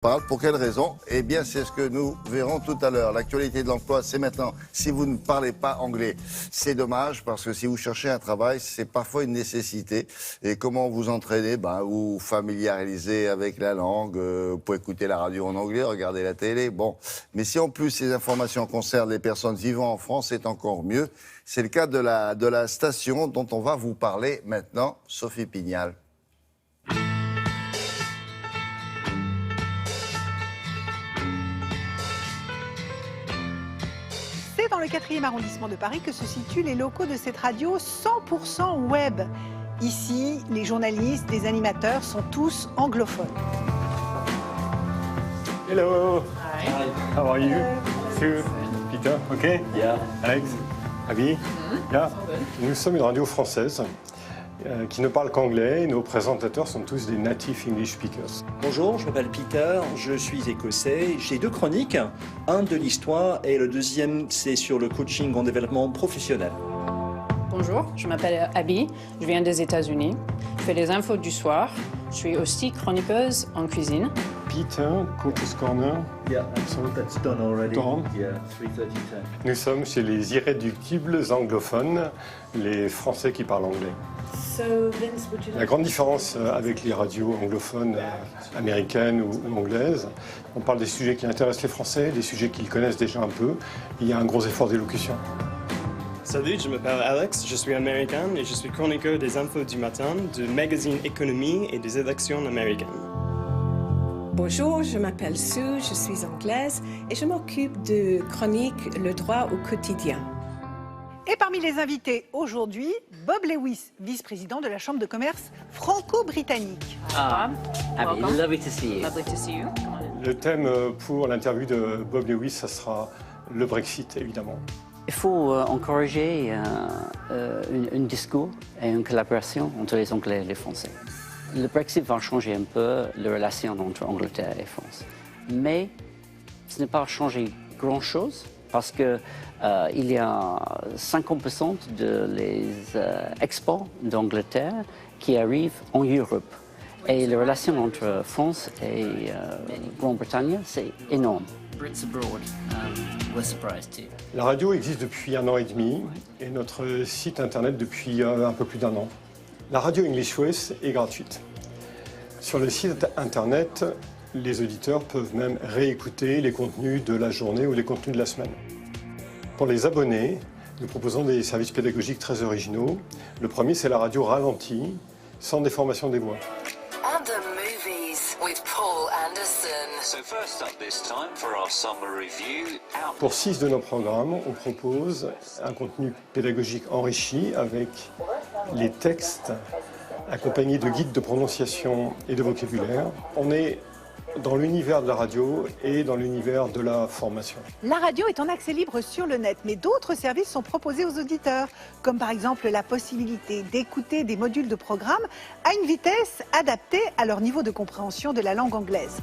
Parle. Pour quelle raison? Eh bien, c'est ce que nous verrons tout à l'heure. L'actualité de l'emploi, c'est maintenant. Si vous ne parlez pas anglais, c'est dommage parce que si vous cherchez un travail, c'est parfois une nécessité. Et comment vous entraîner? Vous familiariser avec la langue. Vous pouvez écouter la radio en anglais, regarder la télé. Bon, mais si en plus ces informations concernent les personnes vivant en France, c'est encore mieux. C'est le cas de la station dont on va vous parler maintenant, Sophie Pignal. C'est dans le 4e arrondissement de Paris que se situent les locaux de cette radio 100% web. Ici, les journalistes, les animateurs sont tous anglophones. Hello. Hi. How are you? Sue, Peter, okay? Yeah. Alex, Abby? Yeah. Nous sommes une radio française qui ne parle qu'anglais et nos présentateurs sont tous des native English speakers. Bonjour, je m'appelle Peter, je suis écossais. J'ai deux chroniques, un de l'histoire et le deuxième c'est sur le coaching en développement professionnel. Bonjour, je m'appelle Abby, je viens des États-Unis. Je fais les infos du soir. Je suis aussi chroniqueuse en cuisine. Peter, Coach's Corner. Yeah, that's done already. Done. Yeah, 3:32. Nous sommes chez les irréductibles anglophones, les Français qui parlent anglais. La grande différence avec les radios anglophones américaines ou anglaises, on parle des sujets qui intéressent les Français, des sujets qu'ils connaissent déjà un peu. Il y a un gros effort d'élocution. Salut, je m'appelle Alex, je suis américain et je suis chroniqueur des infos du matin du magazine Économie et des élections américaines. Bonjour, je m'appelle Sue, je suis anglaise et je m'occupe de chronique Le droit au quotidien. Et parmi les invités aujourd'hui, Bob Lewis, vice-président de la Chambre de commerce franco-britannique. Abby, lovely to see you. Lovely to see you. Come on in. Le thème pour l'interview de Bob Lewis, ça sera le Brexit, évidemment. Il faut encourager un discours et une collaboration entre les Anglais et les Français. Le Brexit va changer un peu les relations entre Angleterre et France. Mais ce n'est pas changé grand-chose parce que il y a 50% de les exports d'Angleterre qui arrivent en Europe. Et les relations entre France et Grande-Bretagne, c'est énorme. Brits abroad, we're surprised too. La radio existe depuis 1 an et demi et notre site internet depuis un peu plus d'1 an. La radio English Voice est gratuite. Sur le site internet, les auditeurs peuvent même réécouter les contenus de la journée ou les contenus de la semaine. Pour les abonnés, nous proposons des services pédagogiques très originaux. Le premier, c'est la radio ralentie, sans déformation des voix. And the movies with Paul Anderson. So first up this time for our summer review. Pour 6 de nos programmes, on propose un contenu pédagogique enrichi avec les textes accompagnés de guides de prononciation et de vocabulaire. On est dans l'univers de la radio et dans l'univers de la formation. La radio est en accès libre sur le net, mais d'autres services sont proposés aux auditeurs, comme par exemple la possibilité d'écouter des modules de programme à une vitesse adaptée à leur niveau de compréhension de la langue anglaise.